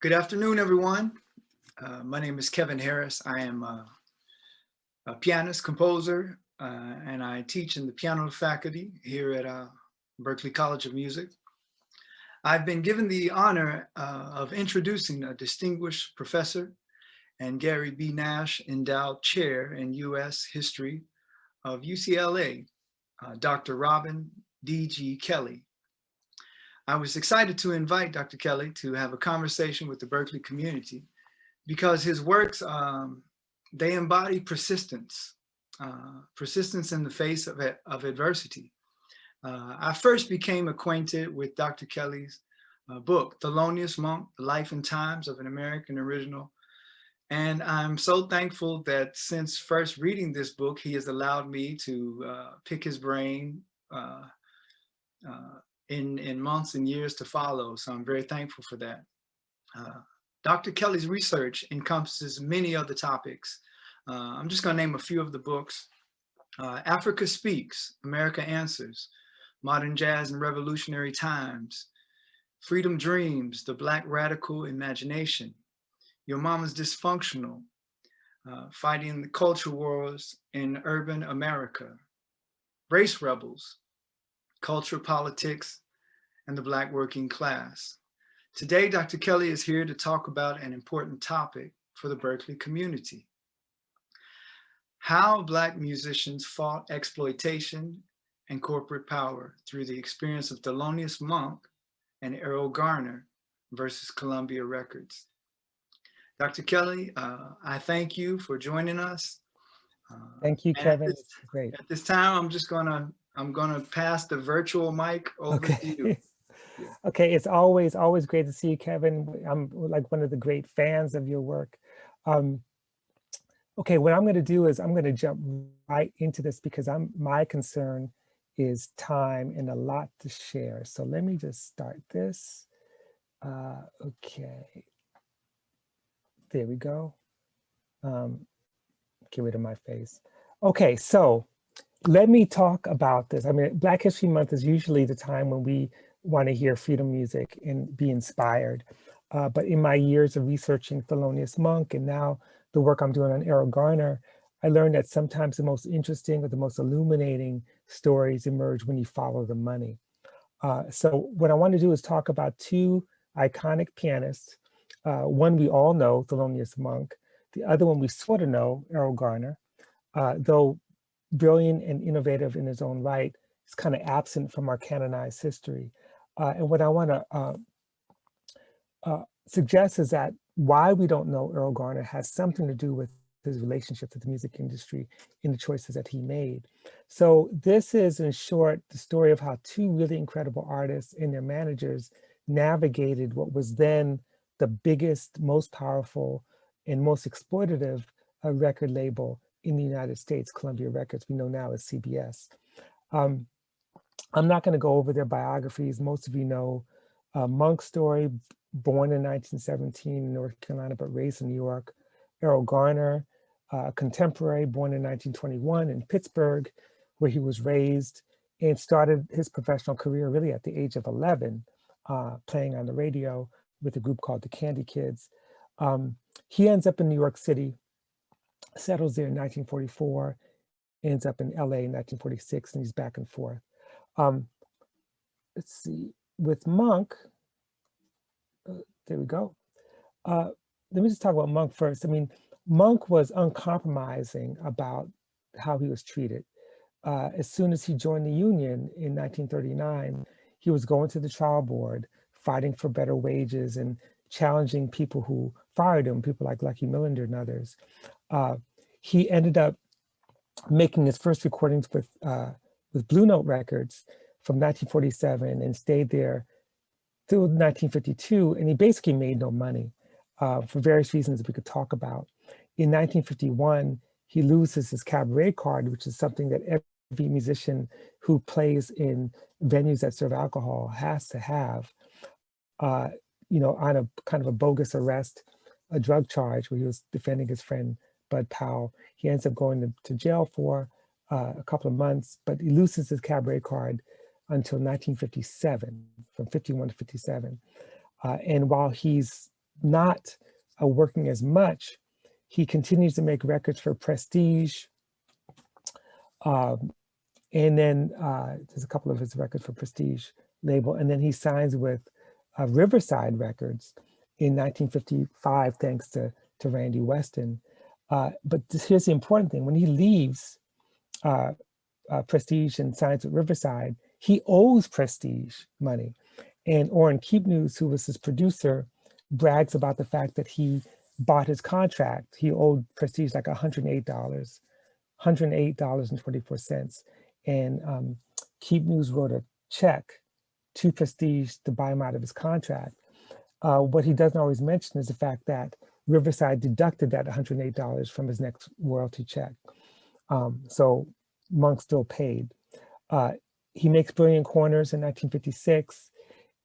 Good afternoon, everyone. My name is Kevin Harris. I am a pianist, composer, and I teach in the piano faculty here at Berklee College of Music. I've been given the honor of introducing a distinguished professor and Gary B. Nash Endowed Chair in U.S. History of UCLA, Dr. Robin D.G. Kelley. I was excited to invite Dr. Kelley to have a conversation with the Berklee community because his works, they embody persistence, persistence in the face of adversity. I first became acquainted with Dr. Kelley's book, Thelonious, Monk, The Life and Times of an American Original. And I'm so thankful that since first reading this book, he has allowed me to pick his brain in months and years to follow. So I'm very thankful for that. Dr. Kelley's research encompasses many other topics. I'm just going to name a few of the books. Africa Speaks, America Answers, Modern Jazz and Revolutionary Times, Freedom Dreams, The Black Radical Imagination, Your Mama's Dysfunctional, Fighting the Culture Wars in Urban America, Race Rebels, Culture, Politics, and the Black Working Class. Today, Dr. Kelley is here to talk about an important topic for the Berklee community: how Black musicians fought exploitation and corporate power through the experience of Thelonious Monk and Erroll Garner versus Columbia Records. Dr. Kelley, I thank you for joining us. Thank you, Kevin. It's great. At this time, I'm gonna pass the virtual mic over to you. Yeah. Okay, it's always great to see you, Kevin. I'm like one of the great fans of your work. Okay, what I'm going to do is I'm going to jump right into this because my concern is time and a lot to share. So let me just start this. Okay, there we go. Get rid of my face. Okay, so let me talk about this. I mean, Black History Month is usually the time when we want to hear freedom music and be inspired. But in my years of researching Thelonious Monk and now the work I'm doing on Erroll Garner, I learned that sometimes the most interesting or the most illuminating stories emerge when you follow the money. So what I want to do is talk about two iconic pianists. One we all know, Thelonious Monk. The other one we sort of know, Erroll Garner. Though brilliant and innovative in his own right, is kind of absent from our canonized history. And what I want to suggest is that why we don't know Erroll Garner has something to do with his relationship to the music industry in the choices that he made. So this is, in short, the story of how two really incredible artists and their managers navigated what was then the biggest, most powerful, and most exploitative record label in the United States, Columbia Records, we know now as CBS. I'm not going to go over their biographies. Most of you know Monk's story, born in 1917 in North Carolina, but raised in New York. Erroll Garner, a contemporary, born in 1921 in Pittsburgh, where he was raised and started his professional career really at the age of 11, playing on the radio with a group called the Candy Kids. He ends up in New York City, settles there in 1944, ends up in LA in 1946, and he's back and forth. Let's see, with Monk, there we go. Let me just talk about Monk first. I mean, Monk was uncompromising about how he was treated. As soon as he joined the union in 1939, he was going to the trial board, fighting for better wages and challenging people who fired him, people like Lucky Millinder and others. He ended up making his first recordings with Blue Note Records from 1947 and stayed there till 1952, and he basically made no money for various reasons that we could talk about. In 1951, he loses his cabaret card, which is something that every musician who plays in venues that serve alcohol has to have, you know, on a kind of a bogus arrest, a drug charge where he was defending his friend Bud Powell. He ends up going to jail for a couple of months, but he loses his cabaret card until 1957, from 51 to 57. And while he's not working as much, he continues to make records for Prestige. And then there's a couple of his records for Prestige label. And then he signs with Riverside Records in 1955, thanks to Randy Weston. But here's the important thing. When he leaves Prestige and signs with Riverside, he owes Prestige money. And Orrin Keepnews, who was his producer, brags about the fact that he bought his contract. He owed Prestige like $108.24. And Keepnews wrote a check to Prestige to buy him out of his contract. What he doesn't always mention is the fact that Riverside deducted that $108 from his next royalty check. So Monk still paid. He makes Brilliant Corners in 1956.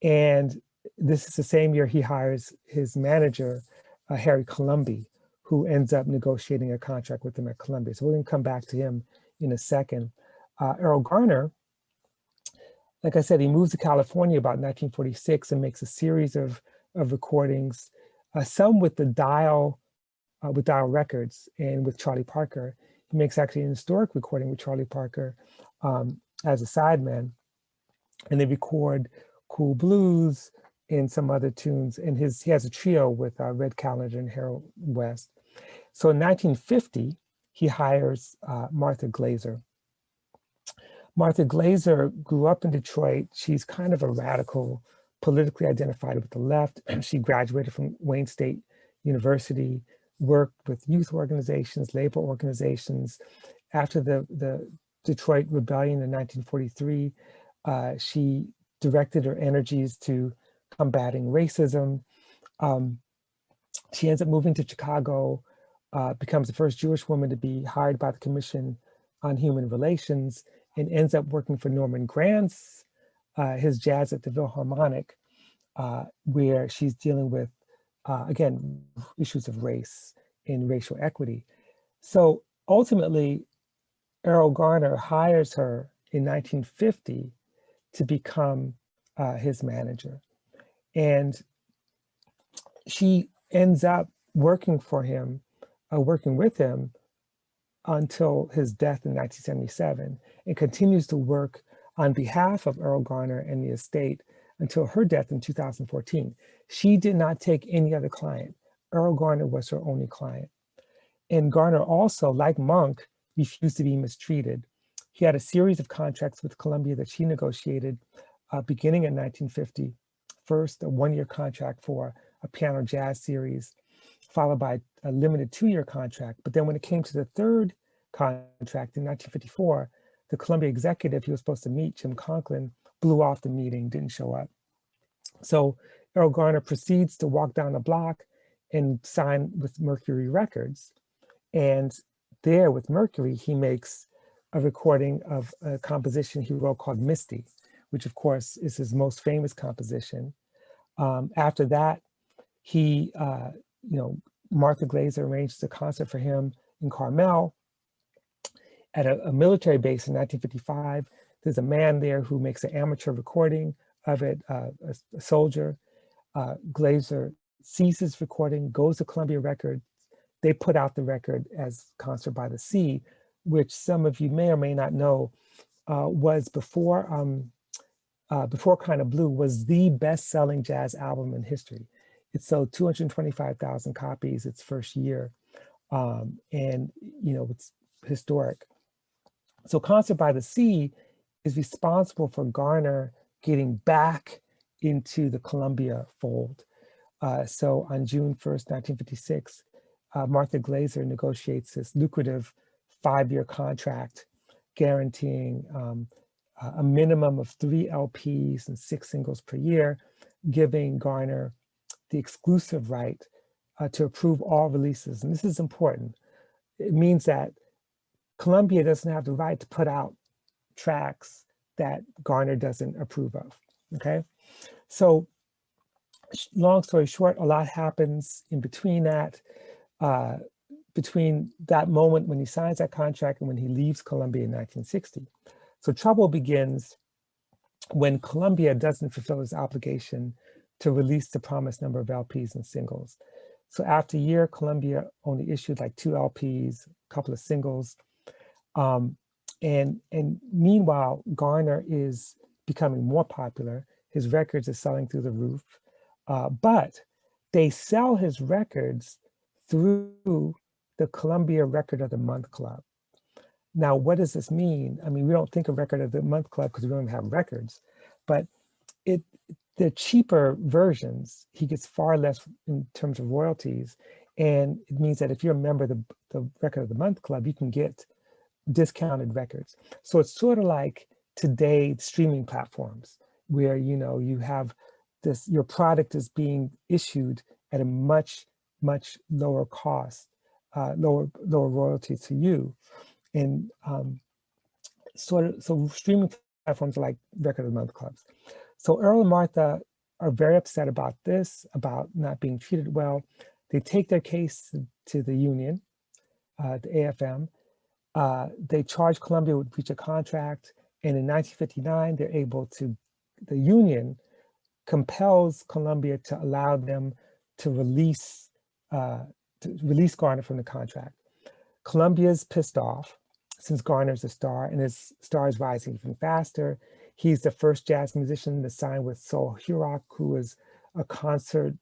And this is the same year he hires his manager, Harry Columbia, who ends up negotiating a contract with him at Columbia. So we're going to come back to him in a second. Erroll Garner, like I said, he moves to California about 1946 and makes a series of recordings, some with the Dial Records and with Charlie Parker. He makes actually an historic recording with Charlie Parker as a sideman, and they record Cool Blues and some other tunes. And he has a trio with Red Callender and Harold West. So in 1950, he hires Martha Glazer. Martha Glazer grew up in Detroit. She's kind of a radical, politically identified with the left. She graduated from Wayne State University, worked with youth organizations, labor organizations. After the Detroit Rebellion in 1943, she directed her energies to combating racism. She ends up moving to Chicago, becomes the first Jewish woman to be hired by the Commission on Human Relations, and ends up working for Norman Granz, his Jazz at the Philharmonic, where she's dealing with, again, issues of race and racial equity. So ultimately, Erroll Garner hires her in 1950 to become his manager. And she ends up working for him, working with him until his death in 1977, and continues to work on behalf of Erroll Garner and the estate until her death in 2014. She did not take any other client. Erroll Garner was her only client. And Garner also, like Monk, refused to be mistreated. He had a series of contracts with Columbia that she negotiated beginning in 1950. First, a one-year contract for a piano jazz series, followed by a limited 2-year contract. But then when it came to the third contract in 1954, the Columbia executive he was supposed to meet, Jim Conklin, blew off the meeting, didn't show up. So Erroll Garner proceeds to walk down the block and sign with Mercury Records. And there with Mercury, he makes a recording of a composition he wrote called Misty, which of course is his most famous composition. After that, he, Martha Glazer arranges a concert for him in Carmel at a military base in 1955. There's a man there who makes an amateur recording of it, a soldier. Glazer sees his recording, goes to Columbia Records. They put out the record as Concert by the Sea, which some of you may or may not know was before Kind of Blue was the best-selling jazz album in history. It sold 225,000 copies its first year, and it's historic. So Concert by the Sea is responsible for Garner getting back into the Columbia fold. So on June 1st, 1956, Martha Glazer negotiates this lucrative 5-year contract guaranteeing a minimum of 3 LPs and 6 singles per year, giving Garner the exclusive right to approve all releases. And this is important. It means that Columbia doesn't have the right to put out tracks that Garner doesn't approve of, okay? So long story short, a lot happens in between that moment when he signs that contract and when he leaves Columbia in 1960. So trouble begins when Columbia doesn't fulfill its obligation to release the promised number of LPs and singles. So after a year, Columbia only issued like 2 LPs, a couple of singles. And meanwhile, Garner is becoming more popular. His records are selling through the roof, but they sell his records through the Columbia Record of the Month Club. Now, what does this mean? I mean, we don't think of Record of the Month Club because we don't have records, but the cheaper versions, he gets far less in terms of royalties. And it means that if you're a member of the Record of the Month Club, you can get discounted records. So it's sort of like today streaming platforms where, you know, you have this, your product is being issued at a much lower cost, lower royalty to you. And so streaming platforms are like Record of the Month clubs. So Erroll and Martha are very upset about this, about not being treated well. They take their case to the union, the AFM. They charge Columbia with breach of contract. And in 1959, they're able to, the union compels Columbia to allow them to release Garner from the contract. Columbia's pissed off since Garner's a star and his star is rising even faster. He's the first jazz musician to sign with Sol Hurok, who is a concert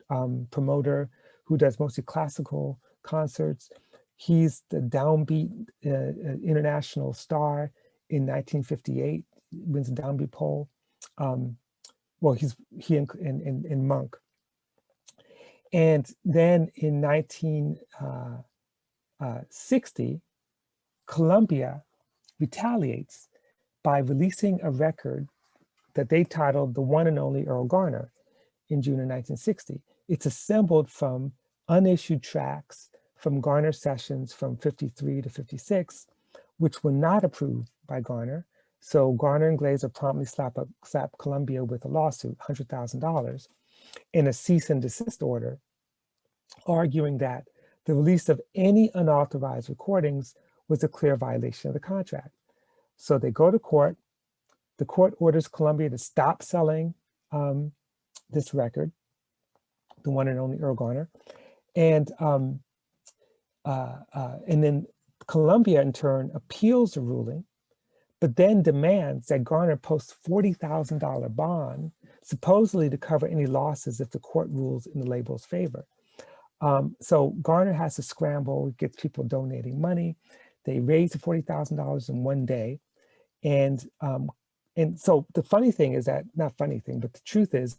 promoter who does mostly classical concerts. He's the downbeat international star in 1958, wins the downbeat poll. Well, he and Monk. And then in 1960, Columbia retaliates by releasing a record that they titled The One and Only Erroll Garner in June of 1960. It's assembled from unissued tracks from Garner sessions from 53 to 56, which were not approved by Garner. So Garner and Glazer promptly slap Columbia with a lawsuit, $100,000, and a cease and desist order, arguing that the release of any unauthorized recordings was a clear violation of the contract. So they go to court. The court orders Columbia to stop selling this record, The One and Only Erroll Garner, and then Columbia in turn appeals the ruling, but then demands that Garner post $40,000 bond, supposedly to cover any losses if the court rules in the label's favor. So Garner has to scramble, gets people donating money. They raise the $40,000 in one day. And so the funny thing is that, not funny thing, but the truth is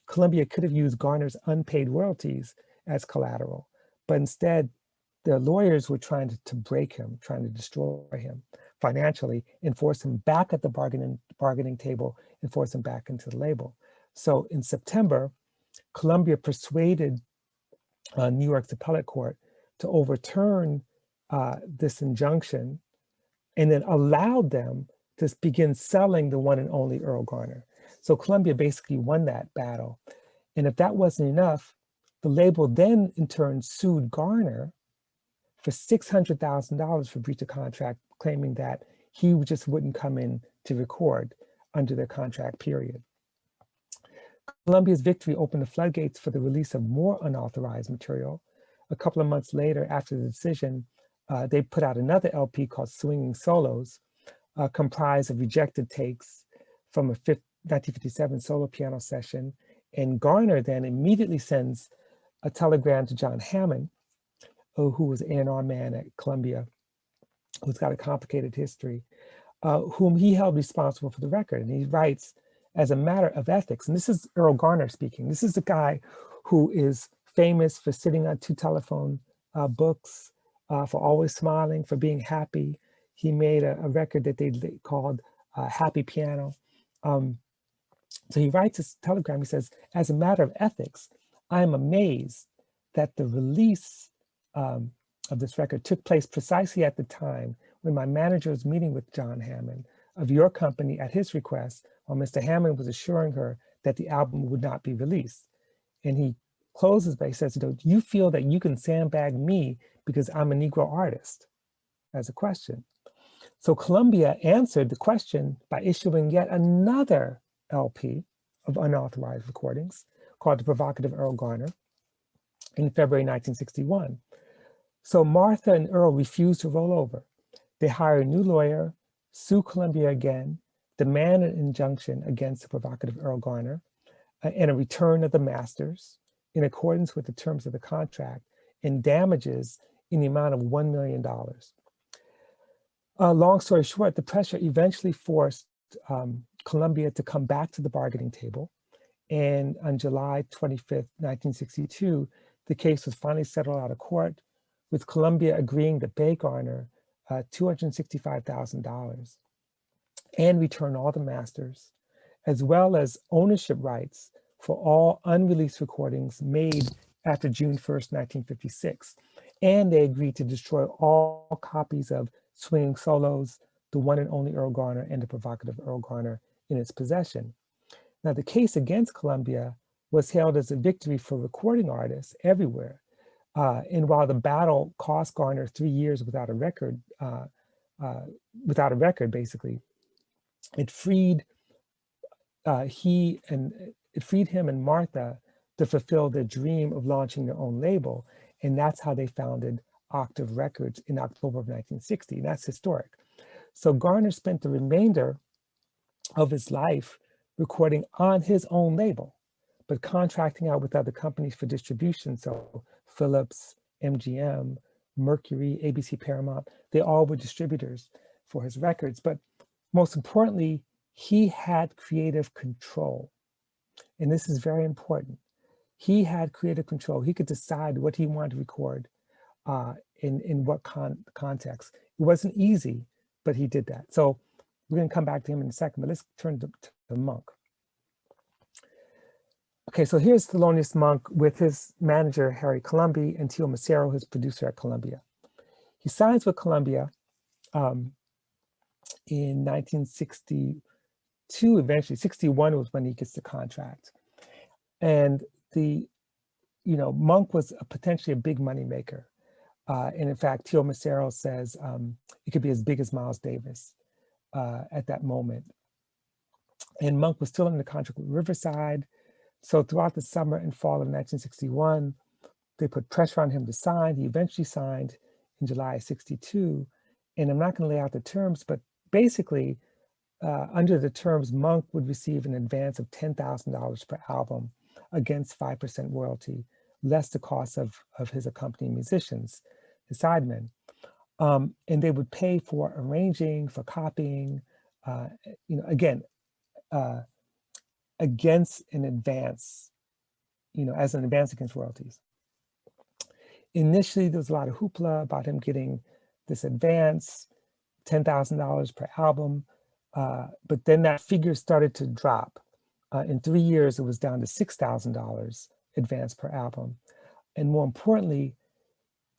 Columbia could have used Garner's unpaid royalties as collateral, but instead the lawyers were trying to break him, trying to destroy him financially and force him back at the bargaining table and force him back into the label. So in September, Columbia persuaded New York's appellate court to overturn this injunction and then allowed them to begin selling The One and Only Erroll Garner. So Columbia basically won that battle. And if that wasn't enough, the label then in turn sued Garner for $600,000 for breach of contract, claiming that he just wouldn't come in to record under their contract period. Columbia's victory opened the floodgates for the release of more unauthorized material. A couple of months later, after the decision, they put out another LP called Swinging Solos, comprised of rejected takes from a 1957 solo piano session. And Garner then immediately sends a telegram to John Hammond, who was an A&R man at Columbia, who's got a complicated history, whom he held responsible for the record. And he writes, as a matter of ethics, and this is Erroll Garner speaking, this is the guy who is famous for sitting on 2 telephone books, for always smiling, for being happy. He made a record that they called Happy Piano. So he writes this telegram, he says, as a matter of ethics, I am amazed that the release of this record took place precisely at the time when my manager was meeting with John Hammond of your company at his request, while Mr. Hammond was assuring her that the album would not be released. And he closes by, he says, do you feel that you can sandbag me because I'm a Negro artist? As a question. So Columbia answered the question by issuing yet another LP of unauthorized recordings, called The Provocative Erroll Garner in February 1961. So Martha and Erroll refused to roll over. They hire a new lawyer, sue Columbia again, demand an injunction against The Provocative Erroll Garner, and a return of the masters in accordance with the terms of the contract, and damages in the amount of $1 million. Long story short, the pressure eventually forced Columbia to come back to the bargaining table. And on July 25th, 1962, the case was finally settled out of court, with Columbia agreeing to pay Garner $265,000 and return all the masters, as well as ownership rights for all unreleased recordings made after June 1st, 1956. And they agreed to destroy all copies of Swinging Solos, The One and Only Erroll Garner, and The Provocative Erroll Garner in its possession. Now, the case against Columbia was hailed as a victory for recording artists everywhere. And while the battle cost Garner 3 years without a record, basically, it freed him and Martha to fulfill their dream of launching their own label. And that's how they founded Octave Records in October of 1960. And that's historic. So Garner spent the remainder of his life recording on his own label, but contracting out with other companies for distribution. So Philips, MGM, Mercury, ABC Paramount, they all were distributors for his records. But most importantly, he had creative control. And this is very important. He had creative control. He could decide what he wanted to record in what context. It wasn't easy, but he did that. So we're going to come back to him in a second, but let's turn to Monk. Okay, so here's Thelonious Monk with his manager, Harry Columbia, and Teo Macero, his producer at Columbia. He signs with Columbia in 1962, eventually. 61 was when he gets the contract. And Monk was potentially a big money maker. And in fact, Teo Macero says it could be as big as Miles Davis at that moment. And Monk was still in the contract with Riverside. So throughout the summer and fall of 1961, they put pressure on him to sign. He eventually signed in July 62. And I'm not going to lay out the terms, but basically, under the terms, Monk would receive an advance of $10,000 per album against 5% royalty, less the cost of his accompanying musicians, his sidemen. And they would pay for arranging, for copying, again, against an advance, as an advance against royalties. Initially, there was a lot of hoopla about him getting this advance, $10,000 per album, but then that figure started to drop. In 3 years, it was down to $6,000 advance per album. And more importantly,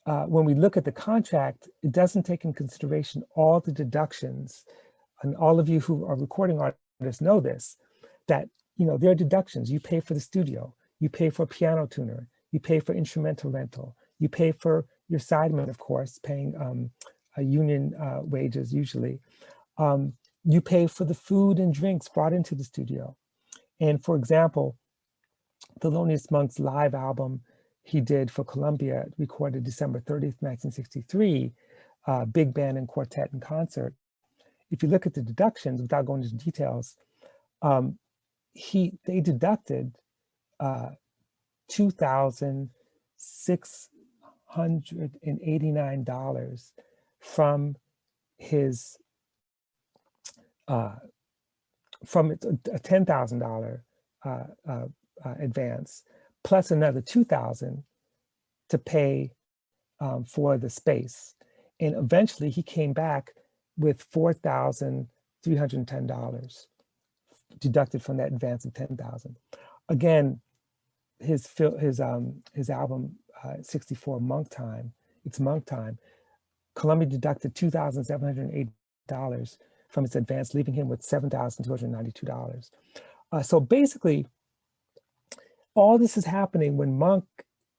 when we look at the contract, it doesn't take in consideration all the deductions. And all of you who are recording artists know this, that there are deductions. You pay for the studio, you pay for a piano tuner, you pay for instrumental rental, you pay for your sidemen, of course, paying union wages usually. You pay for the food and drinks brought into the studio. And for example, Thelonious Monk's live album he did for Columbia, recorded December 30th, 1963, big band and quartet and concert. If you look at the deductions, without going into details, they deducted $2,689 from his from a $10,000 advance, plus another $2,000 to pay for the space. And eventually he came back with $4,310 deducted from that advance of $10,000. Again, his album 64 Monk Time, it's Monk Time, Columbia deducted $2,708 from its advance, leaving him with $7,292. So basically, all this is happening when Monk,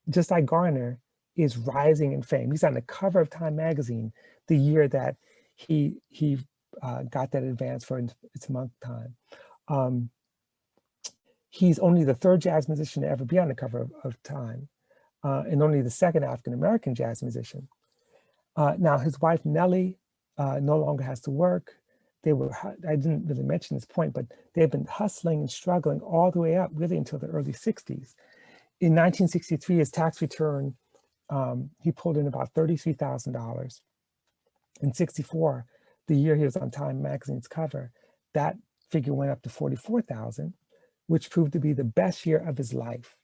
just like Garner, is rising in fame. He's on the cover of Time magazine the year that he got that advance for its Monk Time. He's only the third jazz musician to ever be on the cover of Time, and only the second African-American jazz musician. Now, his wife, Nellie, no longer has to work. I didn't really mention this point, but they've been hustling and struggling all the way up really until the early 60s. In 1963, his tax return, he pulled in about $33,000. In 64, the year he was on Time magazine's cover, that figure went up to 44,000, which proved to be the best year of his life.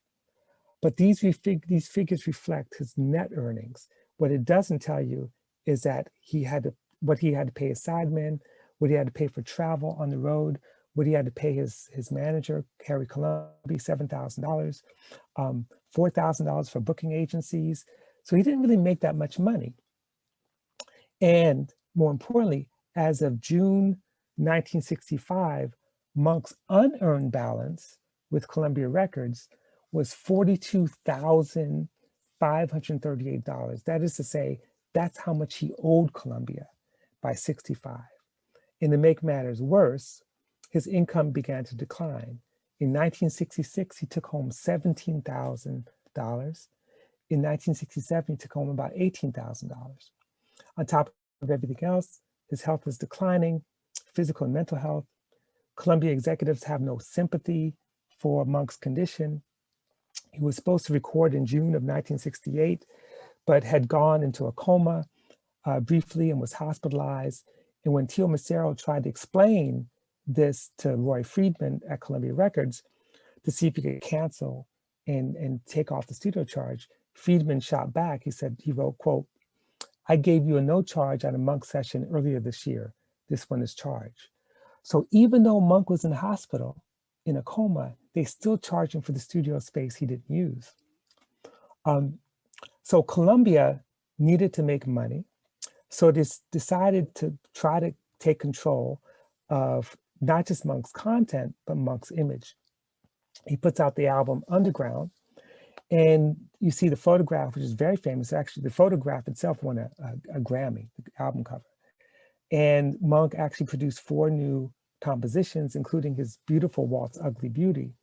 But these figures reflect his net earnings. What it doesn't tell you is that what he had to pay his sidemen, what he had to pay for travel on the road, what he had to pay his manager, Harry Colombi, $7,000, $4,000 for booking agencies. So he didn't really make that much money. And more importantly, as of June 1965, Monk's unearned balance with Columbia Records was $42,538. That is to say, that's how much he owed Columbia by 65. And to make matters worse, his income began to decline. In 1966, he took home $17,000. In 1967, he took home about $18,000. On top of everything else, his health was declining, physical and mental health. Columbia executives have no sympathy for Monk's condition. He was supposed to record in June of 1968, but had gone into a coma briefly and was hospitalized. And when Teo Macero tried to explain this to Roy Friedman at Columbia Records to see if he could cancel and take off the studio charge, Friedman shot back. He wrote, quote, "I gave you a no charge on a Monk session earlier this year. This one is charged." So even though Monk was in the hospital in a coma, they still charged him for the studio space he didn't use. So Columbia needed to make money. So this decided to try to take control of not just Monk's content, but Monk's image. He puts out the album Underground, and you see the photograph, which is very famous. Actually, the photograph itself won a Grammy, the album cover. And Monk actually produced 4 new compositions, including his beautiful waltz, Ugly Beauty.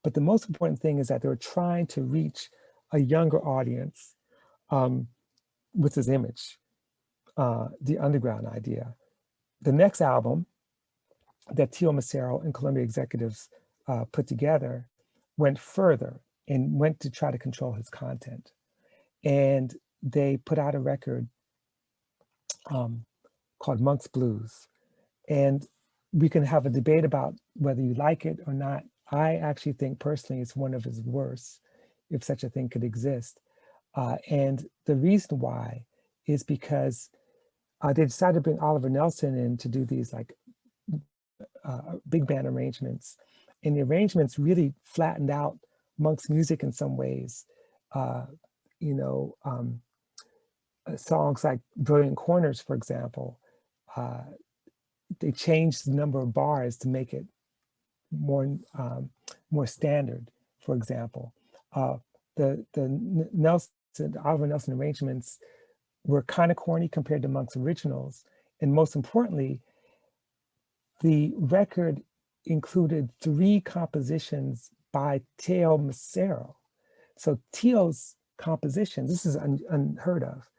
But the most important thing is that they were trying to reach a younger audience with his image, the underground idea. The next album that Teo Macero and Columbia executives put together went further and went to try to control his content. And they put out a record called Monk's Blues. And we can have a debate about whether you like it or not. I actually think personally it's one of his worst, if such a thing could exist. And the reason why is because they decided to bring Oliver Nelson in to do these like big band arrangements. And the arrangements really flattened out Monk's music in some ways. Songs like Brilliant Corners, for example, they changed the number of bars to make it more standard, for example. The Oliver Nelson arrangements were kind of corny compared to Monk's originals. And most importantly, the record included 3 compositions by Teo Macero. So Teo's compositions, this is unheard of,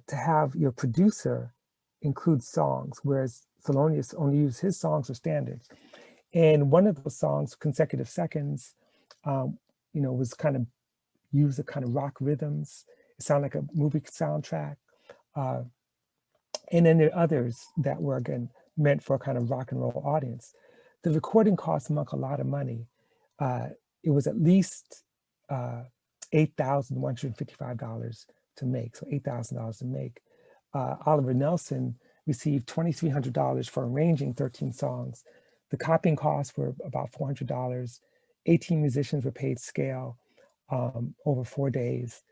to have your producer include songs, whereas Thelonious only used his songs or standards. And one of those songs, Consecutive Seconds, was kind of used a kind of rock rhythms. It sounded like a movie soundtrack. And then there are others that were, again, meant for a kind of rock and roll audience. The recording cost Monk a lot of money. It was at least $8,155 to make, so $8,000 to make. Oliver Nelson received $2,300 for arranging 13 songs. The copying costs were about $400. 18 musicians were paid scale over 4 days.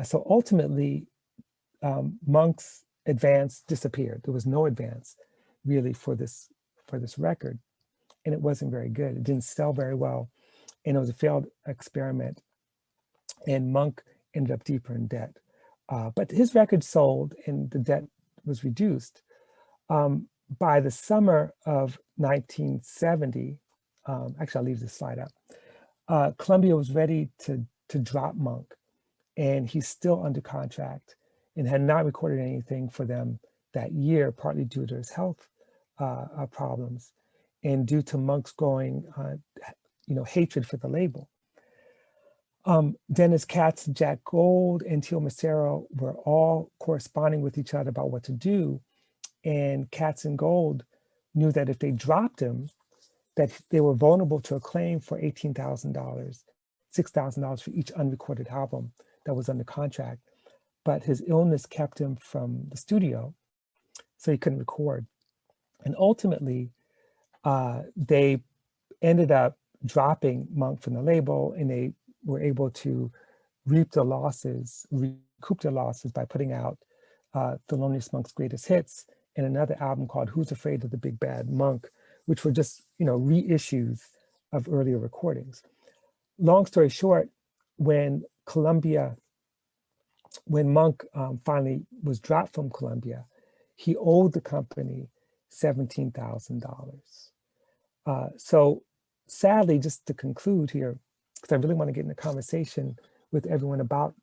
So ultimately, Monk's advance disappeared. There was no advance really for this record, and it wasn't very good. It didn't sell very well, and it was a failed experiment. And Monk ended up deeper in debt. But his record sold, and the debt was reduced. By the summer of 1970, actually I'll leave this slide up. Columbia was ready to drop Monk, and he's still under contract and had not recorded anything for them that year, partly due to his health problems and due to Monk's growing, hatred for the label. Dennis Katz, Jack Gold, and Teal Macero were all corresponding with each other about what to do. And Katz and Gold knew that if they dropped him, that they were vulnerable to a claim for $18,000, $6,000 for each unrecorded album that was under contract. But his illness kept him from the studio, so he couldn't record. And ultimately, they ended up dropping Monk from the label, and they were able to recoup their losses by putting out Thelonious Monk's Greatest Hits and another album called Who's Afraid of the Big Bad Monk, which were just, reissues of earlier recordings. Long story short, when Monk finally was dropped from Columbia, he owed the company $17,000. So sadly, just to conclude here, because I really want to get in a conversation with everyone about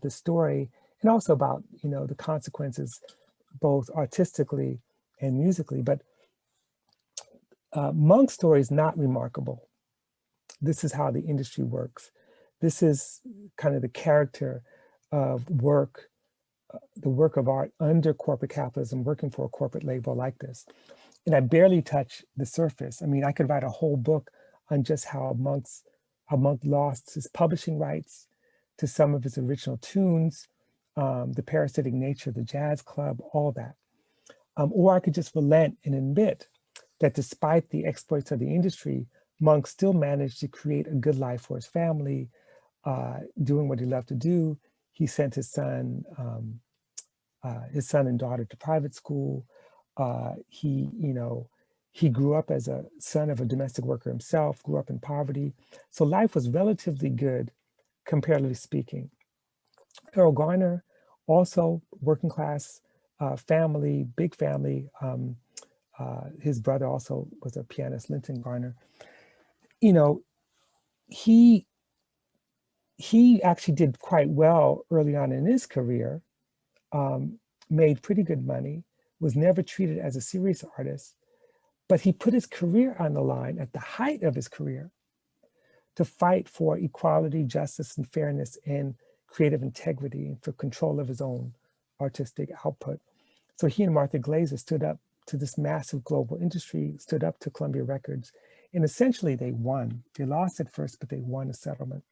this story, and also about the consequences, both artistically and musically. But Monk's story is not remarkable. This is how the industry works. This is kind of the character of work, the work of art under corporate capitalism, working for a corporate label like this. And I barely touch the surface. I mean, I could write a whole book on just how Monk lost his publishing rights to some of his original tunes, the parasitic nature of the jazz club, all that. Or I could just relent and admit that despite the exploits of the industry, Monk still managed to create a good life for his family, doing what he loved to do. He sent his son and daughter to private school. He grew up as a son of a domestic worker himself, grew up in poverty. So life was relatively good, comparatively speaking. Erroll Garner, also working class family, big family. His brother also was a pianist, Linton Garner. He actually did quite well early on in his career, made pretty good money, was never treated as a serious artist, but he put his career on the line at the height of his career to fight for equality, justice, and fairness, and creative integrity, and for control of his own artistic output. So he and Martha Glazer stood up to this massive global industry, stood up to Columbia Records, and essentially they won. They lost at first, but they won a settlement.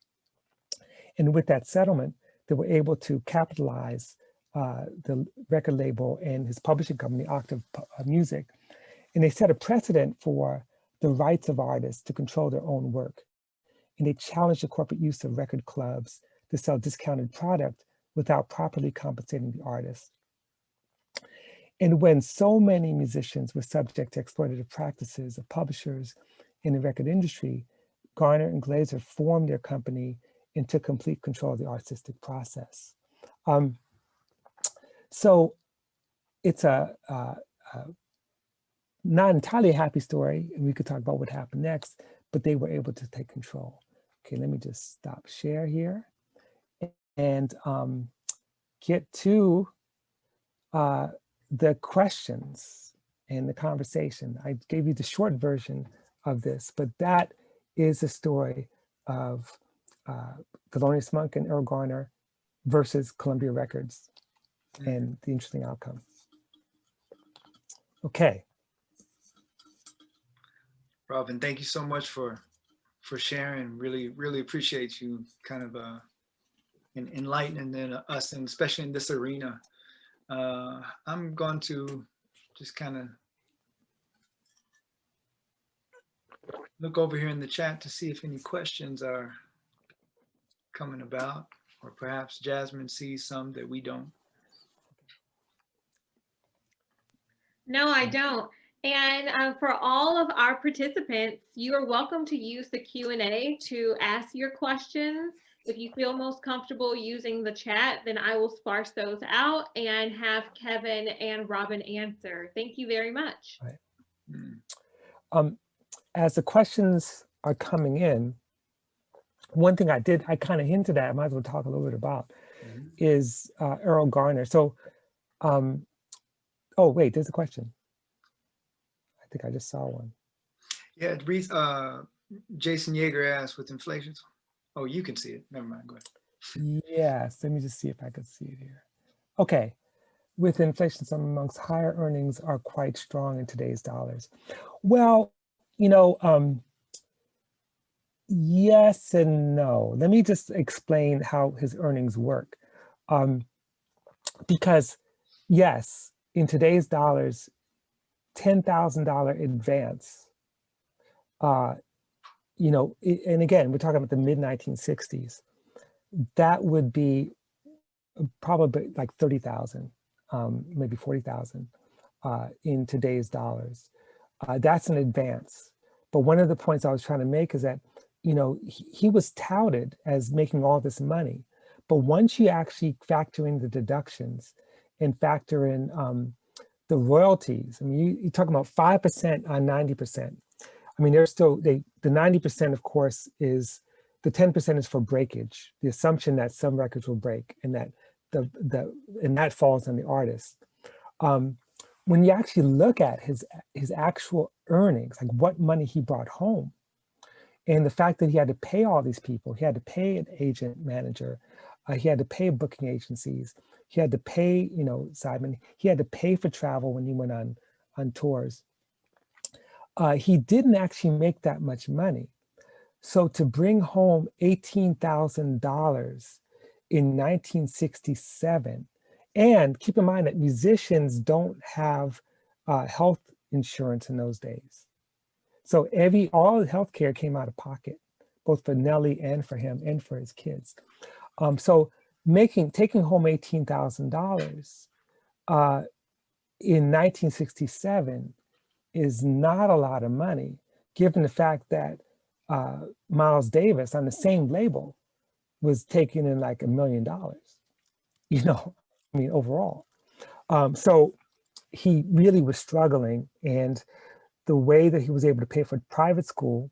And with that settlement, they were able to capitalize the record label and his publishing company, Octave Music. And they set a precedent for the rights of artists to control their own work. And they challenged the corporate use of record clubs to sell discounted product without properly compensating the artist. And when so many musicians were subject to exploitative practices of publishers in the record industry, Garner and Glazer formed their company and took complete control of the artistic process. So it's a not entirely a happy story, and we could talk about what happened next, but they were able to take control. Okay, let me just stop share here and get to the questions and the conversation. I gave you the short version of this, but that is the story of Thelonious Monk and Erroll Garner versus Columbia Records and the interesting outcome. Okay. Robin, thank you so much for sharing. Really appreciate you kind of enlightening us, and especially in this arena. I'm going to just kind of look over here in the chat to see if any questions are coming about, or perhaps Jasmine sees some that we don't. No, I don't. And for all of our participants, you are welcome to use the Q&A to ask your questions. If you feel most comfortable using the chat, then I will sparse those out and have Kevin and Robin answer. Thank you very much. Right. as the questions are coming in, one thing I kind of hinted at, I might as well talk a little bit about, is Erroll Garner. So, oh wait, there's a question. I think I just saw one. Yeah, it reads, Jason Yeager asked with inflation. Oh, you can see it. Never mind. Go ahead. Yes, let me just see if I can see it here. Okay, with inflation, some amongst higher earnings are quite strong in today's dollars. Well, you know, yes and no. Let me just explain how his earnings work. Because yes, in today's dollars, $10,000 advance, you know, and again, we're talking about the mid 1960s, that would be probably like 30,000, maybe 40,000 in today's dollars. That's an advance. But one of the points I was trying to make is that, you know, he was touted as making all this money. But once you actually factor in the deductions and factor in the royalties, I mean, you're talking about 5% on 90%. I mean, there's still, the 90%, of course, is, the 10% is for breakage, the assumption that some records will break and that and that falls on the artist. When you actually look at his actual earnings, like what money he brought home, and the fact that he had to pay all these people, he had to pay an agent manager, he had to pay booking agencies, he had to pay, you know, Simon, he had to pay for travel when he went on tours. He didn't actually make that much money. So to bring home $18,000 in 1967, and keep in mind that musicians don't have health insurance in those days. So all the healthcare came out of pocket, both for Nelly and for him and for his kids. So taking home $18,000 in 1967 is not a lot of money, given the fact that Miles Davis on the same label was taking in like $1 million, you know, I mean, overall. So he really was struggling, and the way that he was able to pay for private school,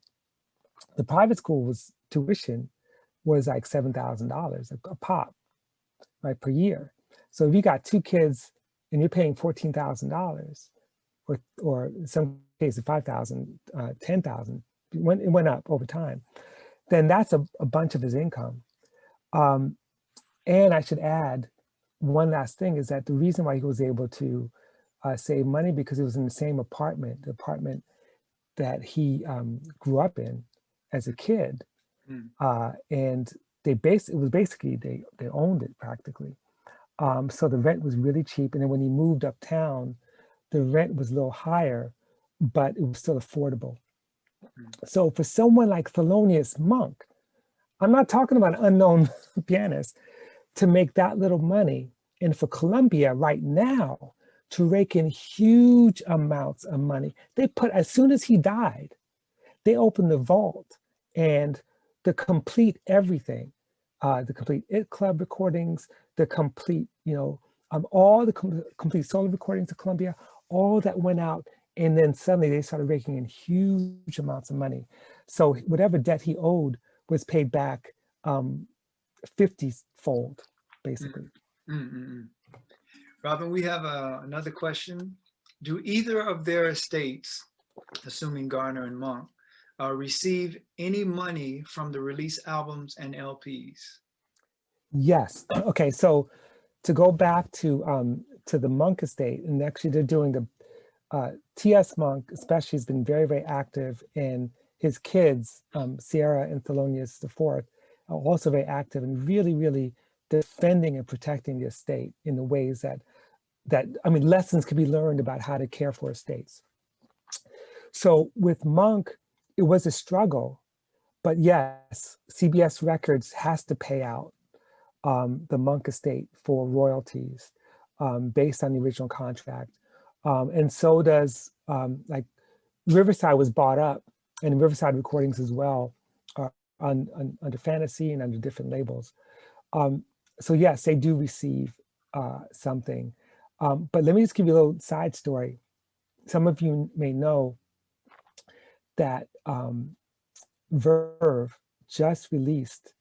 the private school tuition was like $7,000 a pop, right, per year. So if you got two kids and you're paying $14,000, or in some cases 5,000, 10,000, it went up over time, then that's a bunch of his income. And I should add, one last thing is that the reason why he was able to save money, because it was in the same apartment, the apartment that he grew up in as a kid. And it was basically, they owned it practically. So the rent was really cheap. And then when he moved uptown, the rent was a little higher, but it was still affordable. So for someone like Thelonious Monk, I'm not talking about an unknown pianist, to make that little money, and for Columbia right now to rake in huge amounts of money. As soon as he died, they opened the vault, and the complete everything, the complete It Club recordings, the complete, you know, all the complete solo recordings of Columbia, all that went out. And then suddenly they started raking in huge amounts of money. So whatever debt he owed was paid back 50-fold, basically. Robin, we have another question. Do either of their estates, assuming Garner and Monk, receive any money from the released albums and LPs? Yes. Okay, so to go back to the Monk estate, and actually they're doing the T.S. Monk especially has been very, very active, and his kids, Sierra and Thelonious IV, are also very active and really, really defending and protecting the estate in the ways that I mean, lessons can be learned about how to care for estates. So with Monk, it was a struggle, but yes, CBS Records has to pay out the Monk estate for royalties based on the original contract. And so does, like, Riverside was bought up, and Riverside Recordings as well, under Fantasy and under different labels. So yes, they do receive something. But let me just give you a little side story. Some of you may know that Verve just released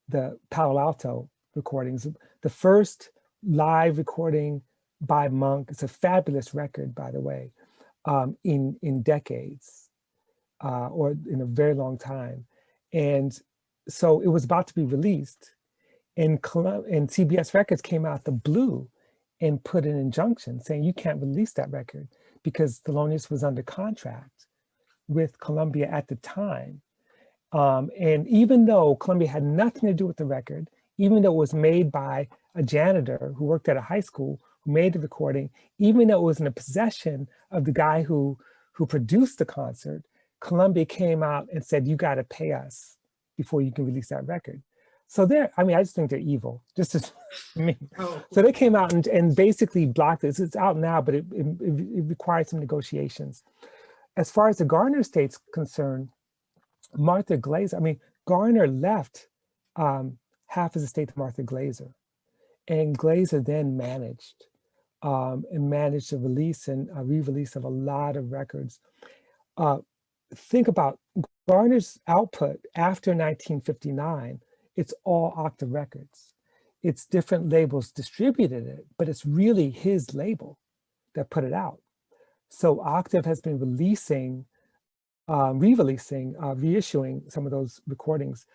the Palo Alto recordings, the first live recording by Monk. It's a fabulous record, by the way, in decades, or in a very long time. And so it was about to be released, and CBS Records came out the blue and put an injunction saying you can't release that record because Thelonious was under contract with Columbia at the time. And even though Columbia had nothing to do with the record, even though it was made by a janitor who worked at a high school who made the recording, even though it was in the possession of the guy who produced the concert, Columbia came out and said, you got to pay us before you can release that record. So I just think they're evil, just as me. Oh. So they came out and basically blocked it. It's out now, but it required some negotiations. As far as the Garner estate's concerned, Martha Glazer, Garner left half his estate to Martha Glazer, and Glazer then managed the release and re-release of a lot of records. Think about Garner's output after 1959. It's all Octave Records. It's different labels distributed it, but it's really his label that put it out. So Octave has been releasing, re-releasing, reissuing some of those recordings.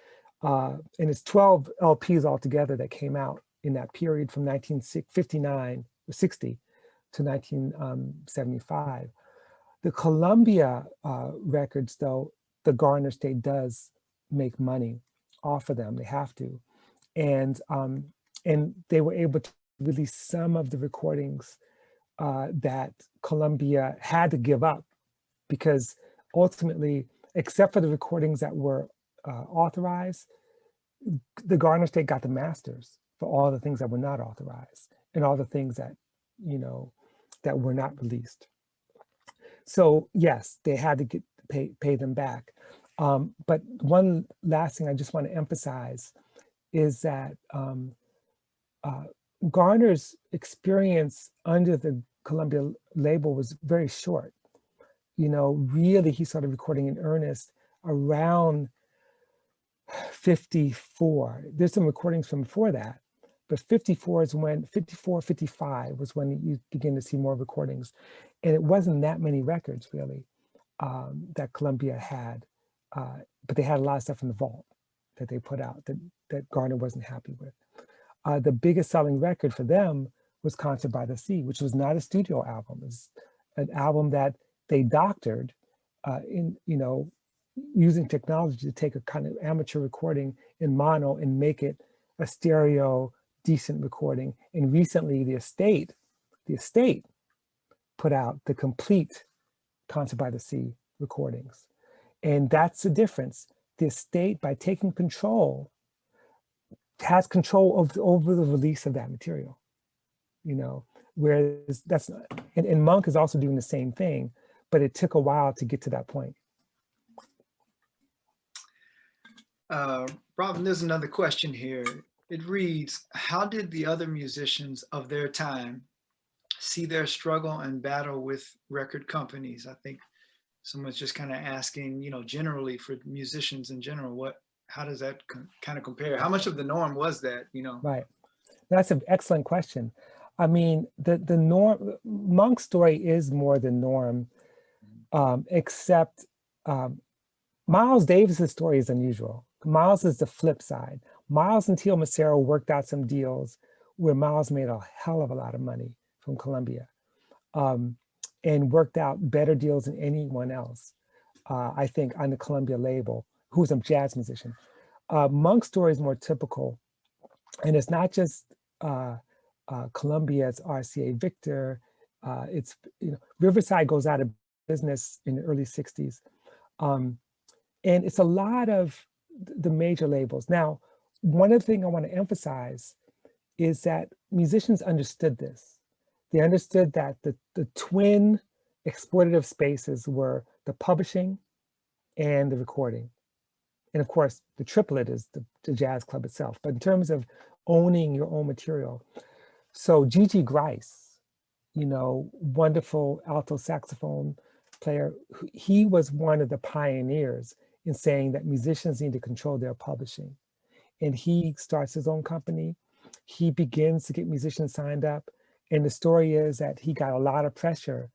And it's 12 LPs altogether that came out in that period from 1959 or 60 to 1975. The Columbia records, though, the Garner estate does make money off of them. They have to. And they were able to release some of the recordings that Columbia had to give up, because ultimately, except for the recordings that were authorized, the Garner estate got the masters for all the things that were not authorized and all the things that, that were not released. So yes, they had to pay them back. But one last thing I just want to emphasize is that Garner's experience under the Columbia label was very short. Really, he started recording in earnest around 54. There's some recordings from before that, but 54 is when, 54, 55 was when you begin to see more recordings. And it wasn't that many records really that Columbia had, but they had a lot of stuff in the vault that they put out that Garner wasn't happy with. The biggest selling record for them was Concert by the Sea, which was not a studio album. It was an album that they doctored using technology to take a kind of amateur recording in mono and make it a stereo decent recording. And recently the estate put out the complete Concert by the Sea recordings. And that's the difference. The estate, by taking control, has control over the release of that material, whereas that's not, and Monk is also doing the same thing, but it took a while to get to that point. Robin, there's another question here. It reads, how did the other musicians of their time see their struggle and battle with record companies? I think someone's just kind of asking, generally for musicians in general, how does that kind of compare? How much of the norm was that, Right. That's an excellent question. The norm, Monk's story is more the norm, except Miles Davis's story is unusual. Miles is the flip side. Miles and Teo Macero worked out some deals where Miles made a hell of a lot of money from Columbia, and worked out better deals than anyone else, I think, on the Columbia label, who's a jazz musician. Monk's story is more typical, and it's not just Columbia's RCA Victor. It's Riverside goes out of business in the early 60s, and it's a lot of the major labels. Now, one of the things I want to emphasize is that musicians understood this. They understood that the twin exploitative spaces were the publishing and the recording. And of course, the triplet is the jazz club itself. But in terms of owning your own material, so Gigi Grice, wonderful alto saxophone player. He was one of the pioneers in saying that musicians need to control their publishing. And he starts his own company. He begins to get musicians signed up. And the story is that he got a lot of pressure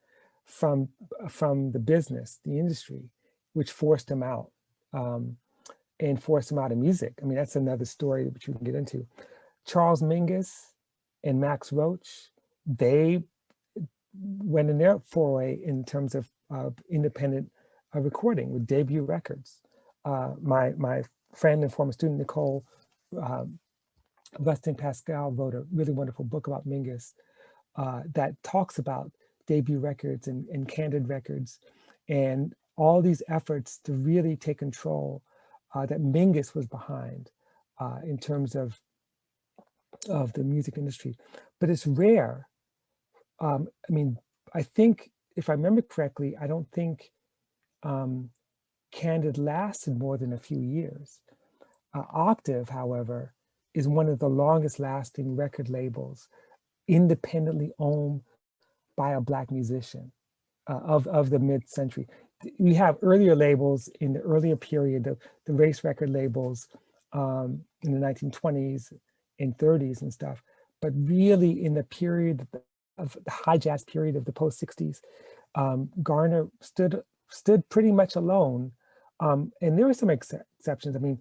from the business, the industry, which forced him out and forced him out of music. I mean, that's another story which you can get into. Charles Mingus and Max Roach, they went in their foray in terms of independent recording with debut records. My friend and former student, Nicole Rustin Pascal, wrote a really wonderful book about Mingus that talks about debut records and candid records and all these efforts to really take control that Mingus was behind in terms of the music industry. But it's rare. I mean, I think, if I remember correctly, I don't think Candid lasted more than a few years. Octave, however, is one of the longest lasting record labels independently owned by a Black musician of the mid-century. We have earlier labels in the earlier period, the race record labels in the 1920s and 30s and stuff, but really in the period of the high jazz period of the post-60s, Garner stood pretty much alone. And there were some exceptions. I mean,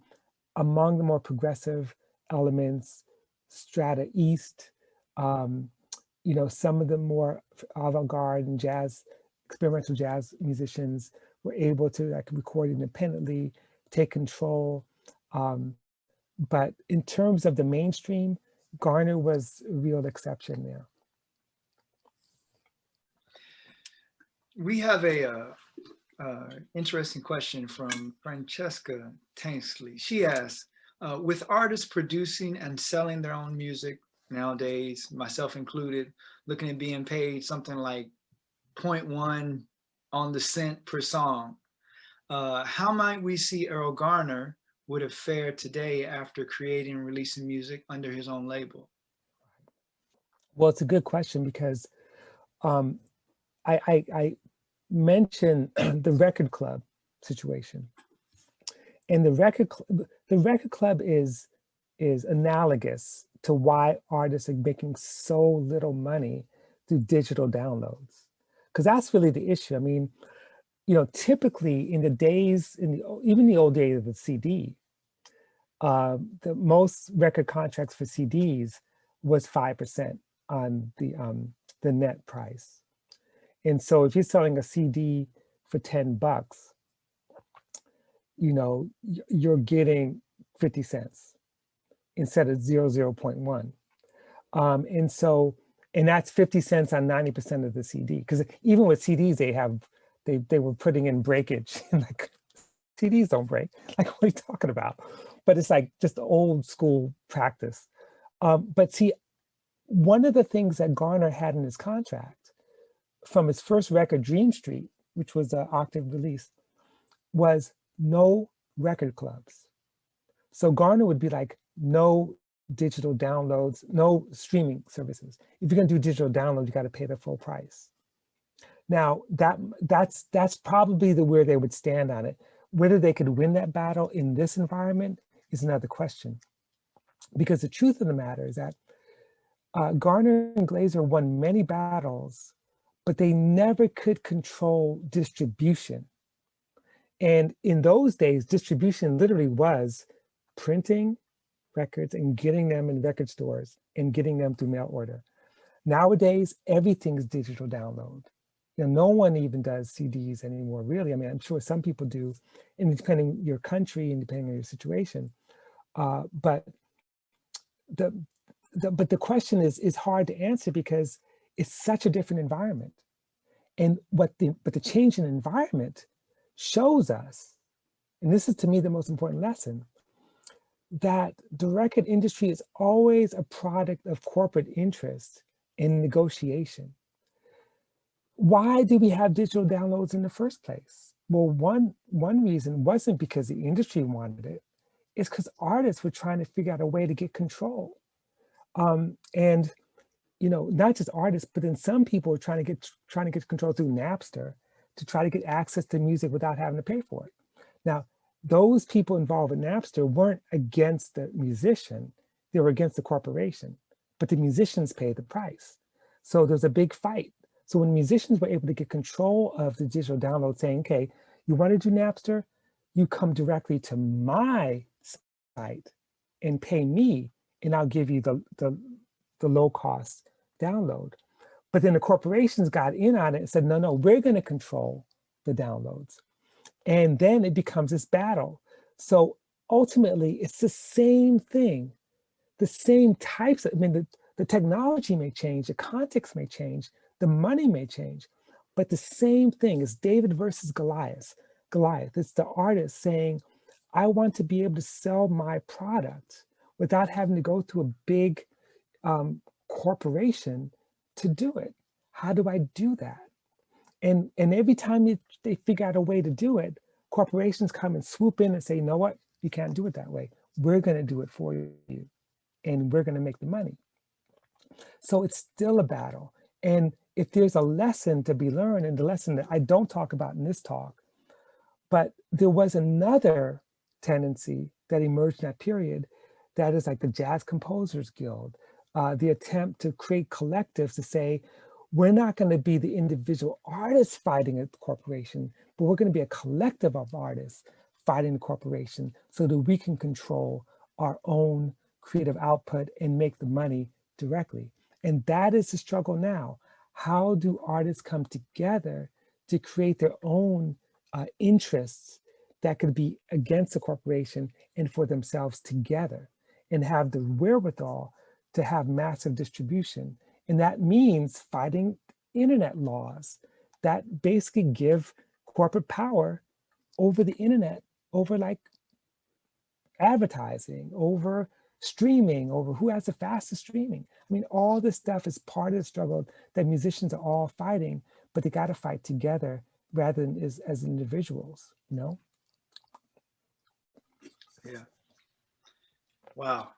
among the more progressive elements, Strata East, you know, some of the more avant-garde and jazz, experimental jazz musicians were able to like record independently, take control. But in terms of the mainstream, Garner was a real exception there. We have a interesting question from Francesca Tainsley. She asks, with artists producing and selling their own music nowadays, myself included, looking at being paid something like 0.1 on the cent per song, how might we see Erroll Garner would have fared today after creating and releasing music under his own label? Well, it's a good question because I mentioned the record club situation, and the record club is analogous to why artists are making so little money through digital downloads, because that's really the issue. I mean, you know, typically in the days, even the old days of the CD, the most record contracts for CDs was 5% on the net price. And so if you're selling a CD for $10, you know, you're getting 50 cents instead of 0.1. And that's 50 cents on 90% of the CD. Because even with CDs, they were putting in breakage. Like, CDs don't break. Like, what are you talking about? But it's like just old school practice. But see, one of the things that Garner had in his contract from his first record, Dream Street, which was an Octave release, was no record clubs. So Garner would be like, no digital downloads, no streaming services. If you're gonna do digital download, you gotta pay the full price. Now, that's probably where they would stand on it. Whether they could win that battle in this environment is another question. Because the truth of the matter is that Garner and Glazer won many battles, but they never could control distribution. And in those days, distribution literally was printing records and getting them in record stores and getting them through mail order. Nowadays, everything's digital download. You know, no one even does CDs anymore, really. I mean, I'm sure some people do, and depending on your country and depending on your situation. But the question is hard to answer because it's such a different environment. And but the change in environment shows us, and this is to me the most important lesson, that the record industry is always a product of corporate interest and negotiation. Why do we have digital downloads in the first place? Well, one reason wasn't because the industry wanted it. It's because artists were trying to figure out a way to get control. And you know, not just artists, but then some people are trying to get control through Napster to try to get access to music without having to pay for it. Now, those people involved with Napster weren't against the musician, they were against the corporation, but the musicians paid the price. So there's a big fight. So when musicians were able to get control of the digital download, saying, okay, you want to do Napster, you come directly to my site and pay me, and I'll give you the low cost download. But then the corporations got in on it and said, no, no, we're going to control the downloads. And then it becomes this battle. So ultimately, it's the same thing, the same types of, I mean, the technology may change, the context may change, the money may change, but the same thing is David versus Goliath. It's the artist saying, I want to be able to sell my product without having to go through a big corporation to do it. How do I do that? And every time they figure out a way to do it, corporations come and swoop in and say, you know what, you can't do it that way. We're going to do it for you, and we're going to make the money. So it's still a battle. And if there's a lesson to be learned, and the lesson that I don't talk about in this talk, but there was another tendency that emerged in that period, that is like the Jazz Composers Guild, the attempt to create collectives to say, we're not going to be the individual artists fighting a corporation, but we're going to be a collective of artists fighting the corporation so that we can control our own creative output and make the money directly. And that is the struggle now. How do artists come together to create their own interests that could be against the corporation and for themselves together, and have the wherewithal to have massive distribution? And that means fighting internet laws that basically give corporate power over the internet, over like advertising, over streaming, over who has the fastest streaming. I mean, all this stuff is part of the struggle that musicians are all fighting, but they got to fight together rather than as individuals, you know? Yeah. Wow.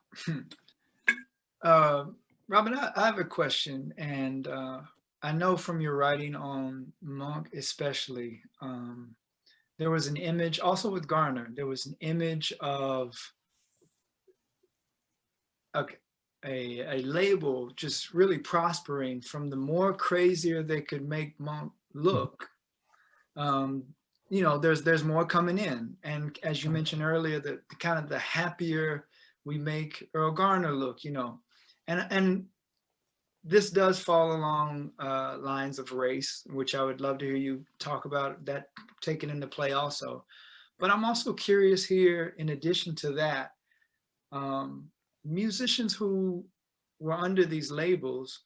Robin, I have a question, and I know from your writing on Monk especially, there was an image, also with Garner, there was an image of a label just really prospering from the more crazier they could make Monk look. You know, there's more coming in, and as you mentioned earlier, the kind of the happier we make Erroll Garner look, you know, and this does fall along lines of race, which I would love to hear you talk about that taken into play also. But I'm also curious here, in addition to that, musicians who were under these labels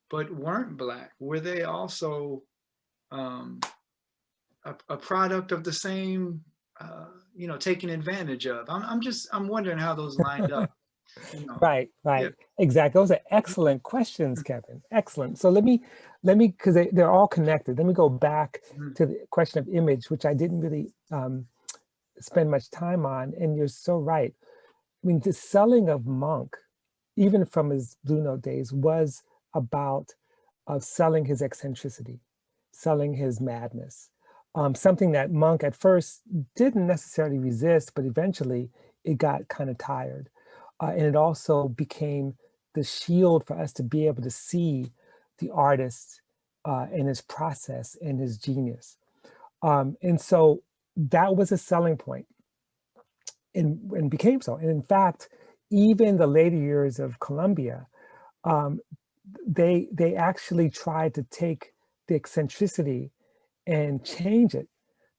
but weren't Black, were they also a product of the same, you know, taken advantage of? I'm wondering how those lined up. You know. Right, Yeah. exactly. Those are excellent questions, Kevin. Excellent. So let me, because they're all connected. Let me go back to the question of image, which I didn't really spend much time on. And you're so right. I mean, the selling of Monk, even from his Blue Note days, was about selling his eccentricity, selling his madness. Something that Monk at first didn't necessarily resist, but eventually it got kind of tired. And it also became the shield for us to be able to see the artist and his process and his genius. And so that was a selling point, and became so. And in fact, even the later years of Columbia, they actually tried to take the eccentricity and change it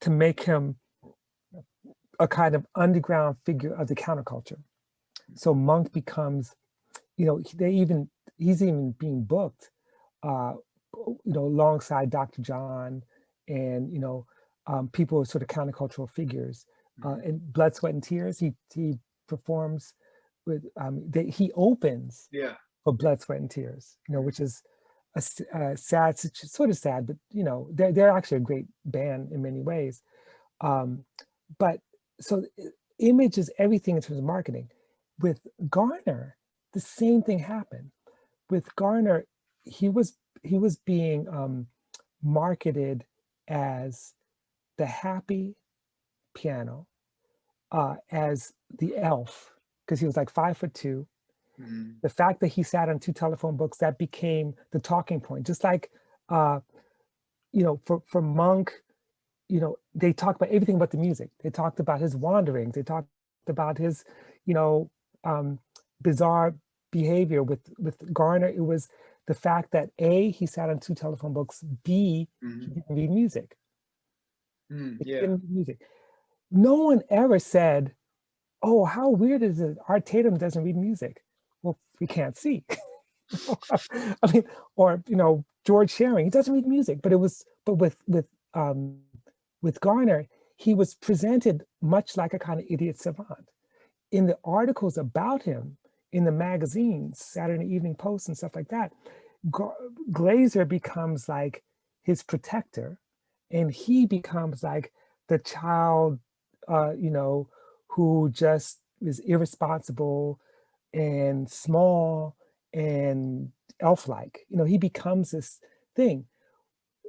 to make him a kind of underground figure of the counterculture. So Monk becomes, you know, he's even being booked, you know, alongside Dr. John and, you know, people sort of countercultural figures. In Blood, Sweat, and Tears, he performs with, he opens for Blood, Sweat, and Tears, you know, which is a sad, sort of sad, but, you know, they're actually a great band in many ways. But so image is everything in terms of marketing. With Garner, the same thing happened. With Garner, he was being marketed as the happy piano, as the elf, because he was like 5'2". Mhm. The fact that he sat on 2 telephone books, that became the talking point. Just like, uh, for Monk, they talked about everything but the music. They talked about his wanderings. They talked about his, you know, um, bizarre behavior. With Garner, it was the fact that A, he sat on 2 telephone books. B, he Mhm. didn't read music. Mm, He yeah. didn't read music. No one ever said, "Oh, how weird is it? Art Tatum doesn't read music." Well, we can't see. I mean, or George Shearing, he doesn't read music, but um, with Garner, he was presented much like a kind of idiot savant. In the articles about him in the magazines, Saturday Evening Post and stuff like that, Glazer becomes like his protector, and he becomes like the child, who just is irresponsible and small and elf-like. He becomes this thing.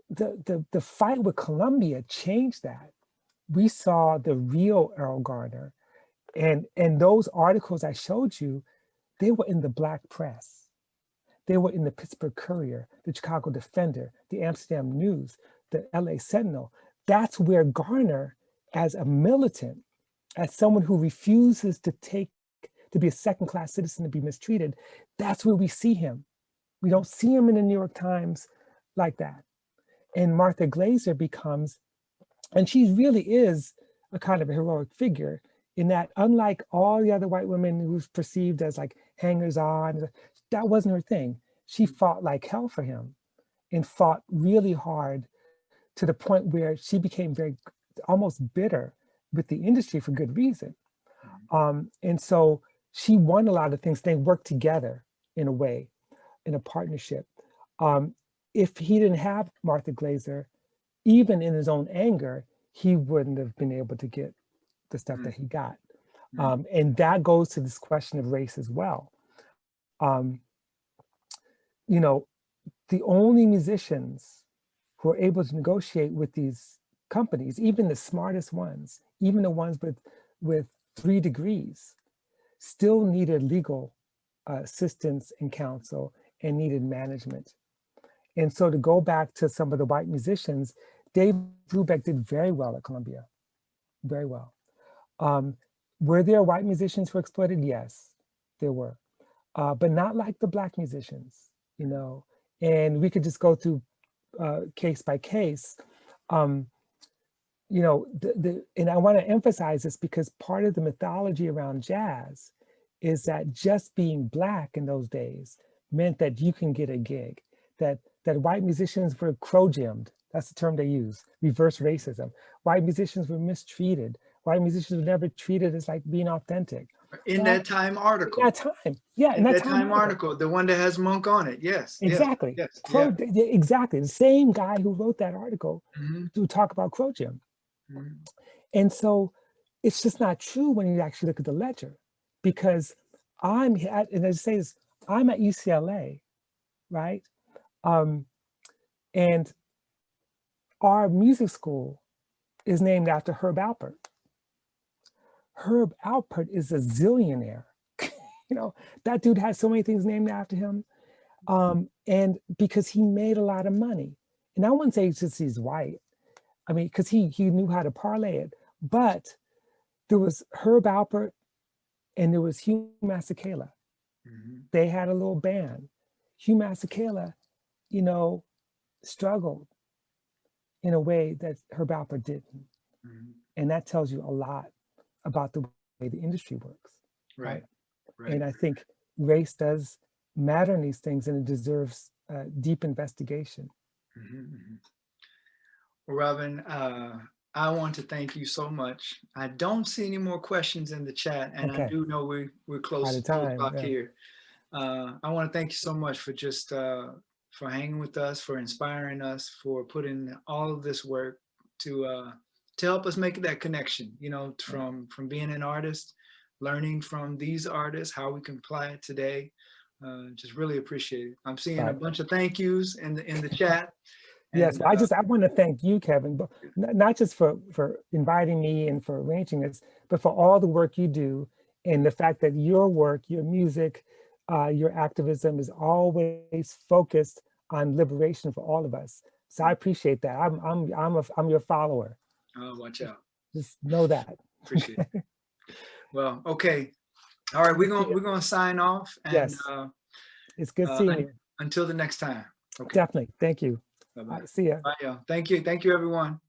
The fight with Columbia changed that. We saw the real Erroll Garner, and those articles I showed you, they were in the Black press. They were in the Pittsburgh Courier, the Chicago Defender, the Amsterdam News, the LA Sentinel. That's where Garner, as a militant, as someone who refuses to be a second-class citizen, to be mistreated, that's where we see him. We don't see him in the New York Times like that. And Martha Glazer becomes, and she really is a kind of a heroic figure in that, unlike all the other white women who's perceived as like hangers-on, that wasn't her thing. She fought like hell for him and fought really hard to the point where she became very, almost bitter with the industry for good reason. And so she won a lot of things. They worked together in a way, in a partnership. If he didn't have Martha Glazer, even in his own anger, he wouldn't have been able to get the stuff that he got. And that goes to this question of race as well. Um, the only musicians who are able to negotiate with these companies, even the smartest ones, even the ones with 3 degrees, still needed legal assistance and counsel and needed management. And so to go back to some of the white musicians, Dave Brubeck did very well at Columbia, very well. Were there white musicians who were exploited? Yes, there were, but not like the Black musicians, And we could just go through case by case. And I want to emphasize this because part of the mythology around jazz is that just being Black in those days meant that you can get a gig, that white musicians were crow-gemmed. That's the term they use, reverse racism. White musicians were mistreated. White musicians were never treated as like being authentic. In that Time article. In that time, yeah, In that Time article, the one that has Monk on it. Yes. Exactly. Yes. Yeah. Exactly. The same guy who wrote that article to talk about Crow Jim. And so it's just not true when you actually look at the ledger, because and I say this, I'm at UCLA, right? And our music school is named after Herb Alpert. Herb Alpert is a zillionaire. That dude has so many things named after him. And because he made a lot of money. And I wouldn't say it's just he's white. I mean, because he knew how to parlay it. But there was Herb Alpert and there was Hugh Masekela. They had a little band. Hugh Masekela, struggled in a way that Herb Alpert didn't. And that tells you a lot about the way the industry works. Right. And I think race does matter in these things, and it deserves deep investigation. Well, Robin, I want to thank you so much. I don't see any more questions in the chat, and I do know we're close to 2 o'clock here. I want to thank you so much for just for hanging with us, for inspiring us, for putting all of this work to help us make that connection. From being an artist, learning from these artists, how we can apply it today. Just really appreciate it. I'm seeing a bunch of thank yous in the chat. Yes, And I want to thank you, Kevin, but not just for inviting me and for arranging this, but for all the work you do and the fact that your work, your music, your activism is always focused on liberation for all of us. So I appreciate that. I'm your follower. watch out. Just know that. Appreciate it. Well, okay. All right, we're gonna sign off, and Yes, it's good seeing you. until the next time. Okay. Definitely. Thank you. Bye-bye. See ya. Bye, y'all. Thank you, everyone.